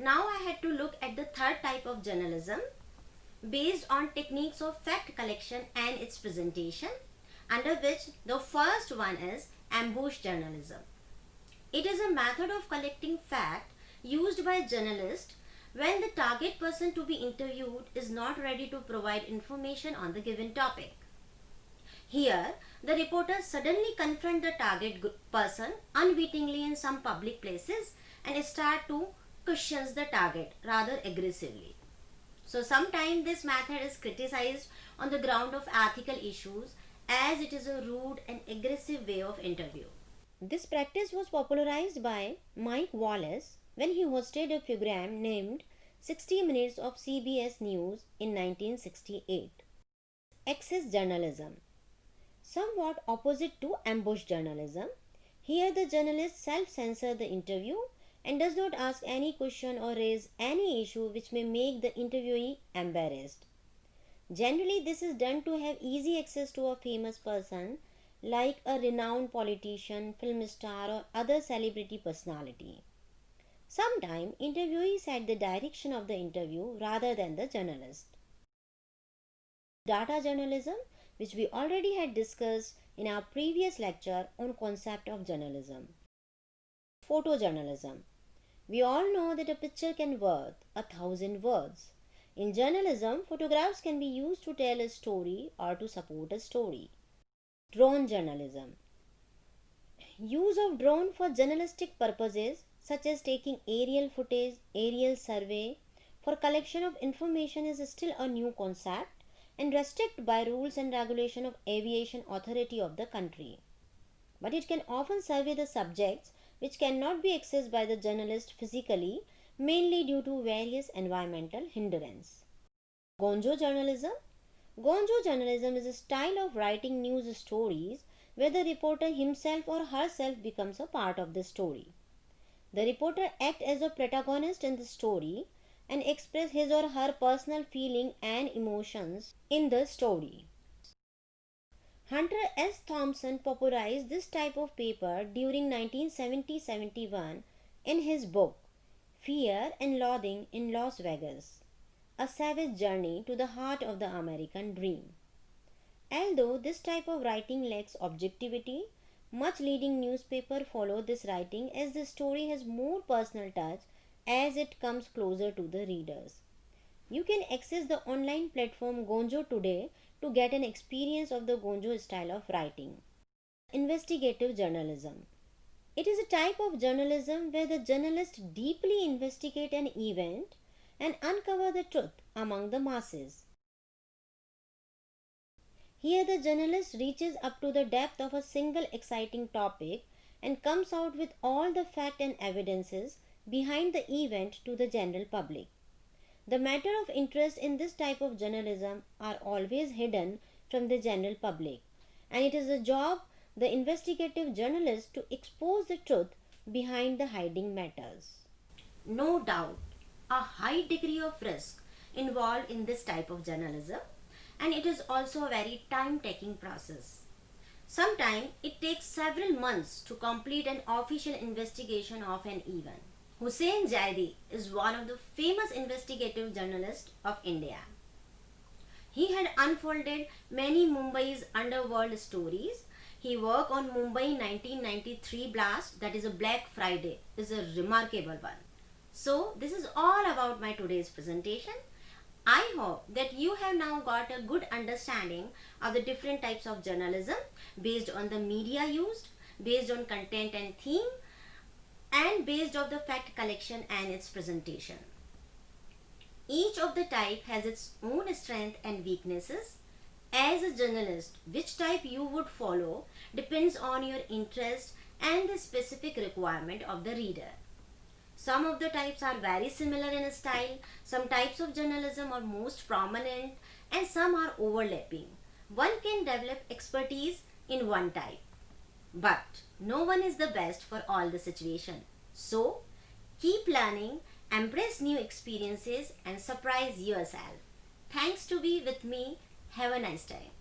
Now I had to look at the third type of journalism based on techniques of fact collection and its presentation, under which the first one is ambush journalism. It is a method of collecting fact used by journalists when the target person to be interviewed is not ready to provide information on the given topic. Here, the reporters suddenly confront the target person unwittingly in some public places and start to question the target rather aggressively. So sometimes this method is criticized on the ground of ethical issues as it is a rude and aggressive way of interview. This practice was popularized by Mike Wallace when he hosted a program named 60 Minutes of CBS News in 1968. Access journalism. Somewhat opposite to ambush journalism. Here the journalist self-censors the interview and does not ask any question or raise any issue which may make the interviewee embarrassed. Generally, this is done to have easy access to a famous person like a renowned politician, film star or other celebrity personality. Sometimes interviewees set the direction of the interview rather than the journalist. Data journalism, which we already had discussed in our previous lecture on concept of journalism. Photojournalism. We all know that a picture can worth 1,000 words. In journalism, photographs can be used to tell a story or to support a story. Drone journalism. Use of drone for journalistic purposes such as taking aerial footage, aerial survey for collection of information is still a new concept and restricted by rules and regulation of aviation authority of the country. But it can often survey the subjects which cannot be accessed by the journalist physically, mainly due to various environmental hindrance. Gonzo journalism. Gonzo journalism is a style of writing news stories where the reporter himself or herself becomes a part of the story. The reporter acts as a protagonist in the story and express his or her personal feeling and emotions in the story. Hunter S. Thompson popularized this type of paper during 1970-71 in his book Fear and Loathing in Las Vegas, A Savage Journey to the Heart of the American Dream. Although this type of writing lacks objectivity, much leading newspaper follow this writing as the story has more personal touch as it comes closer to the readers. You can access the online platform Gonzo today to get an experience of the Gonzo style of writing. Investigative journalism. It is a type of journalism where the journalist deeply investigate an event and uncover the truth among the masses. Here the journalist reaches up to the depth of a single exciting topic and comes out with all the fact and evidences behind the event to the general public. The matter of interest in this type of journalism are always hidden from the general public, and it is the job the investigative journalist to expose the truth behind the hiding matters. No doubt, a high degree of risk involved in this type of journalism, and it is also a very time-taking process. Sometimes it takes several months to complete an official investigation of an event. Hussain Zaidi is one of the famous investigative journalists of India. He had unfolded many Mumbai's underworld stories. He worked on Mumbai 1993 blast, that is a Black Friday, is a remarkable one. So this is all about my today's presentation. I hope that you have now got a good understanding of the different types of journalism based on the media used, based on content and theme, and based on the fact collection and its presentation. Each of the type has its own strength and weaknesses. As a journalist, which type you would follow depends on your interest and the specific requirement of the reader. Some of the types are very similar in style, some types of journalism are most prominent, and some are overlapping. One can develop expertise in one type, but no one is the best for all the situation. So, keep learning, embrace new experiences and surprise yourself. Thanks to be with me. Have a nice time.